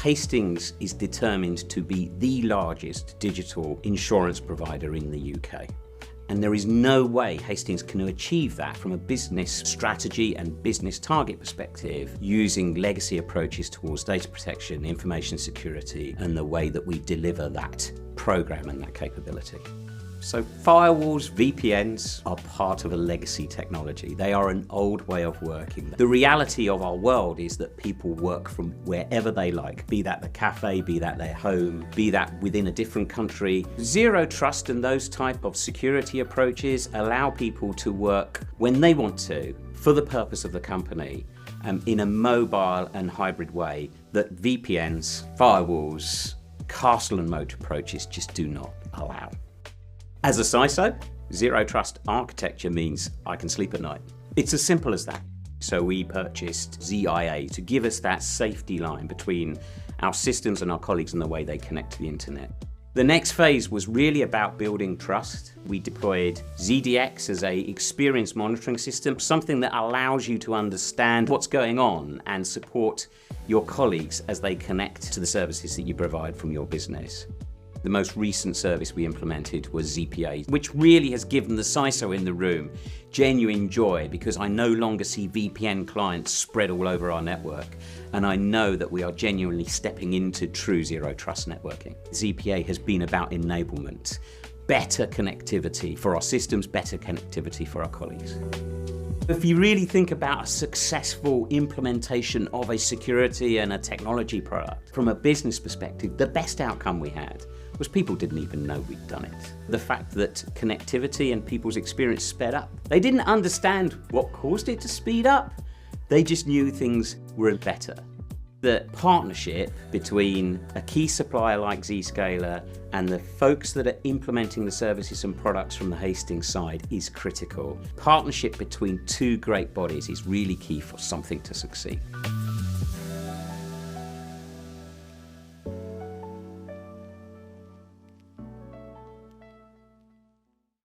Hastings is determined to be the largest digital insurance provider in the UK. And there is no way Hastings can achieve that from a business strategy and business target perspective using legacy approaches towards data protection, information security, and the way that we deliver that program and that capability. So firewalls, VPNs are part of a legacy technology. They are an old way of working. The reality of our world is that people work from wherever they like, be that the cafe, be that their home, be that within a different country. Zero trust and those type of security approaches allow people to work when they want to, for the purpose of the company, in a mobile and hybrid way that VPNs, firewalls, castle-and-moat approaches just do not allow. As a CISO, Zero Trust architecture means I can sleep at night. It's as simple as that. So we purchased ZIA to give us that safety line between our systems and our colleagues and the way they connect to the internet. The next phase was really about building trust. We deployed ZDX as an experience monitoring system, something that allows you to understand what's going on and support your colleagues as they connect to the services that you provide from your business. The most recent service we implemented was ZPA, which really has given the CISO in the room genuine joy because I no longer see VPN clients spread all over our network. And I know that we are genuinely stepping into true zero trust networking. ZPA has been about enablement, better connectivity for our systems, better connectivity for our colleagues. If you really think about a successful implementation of a security and a technology product, from a business perspective, the best outcome we had was people didn't even know we'd done it. The fact that connectivity and people's experience sped up. They didn't understand what caused it to speed up. They just knew things were better. The partnership between a key supplier like Zscaler and the folks that are implementing the services and products from the Hastings side is critical. Partnership between two great bodies is really key for something to succeed.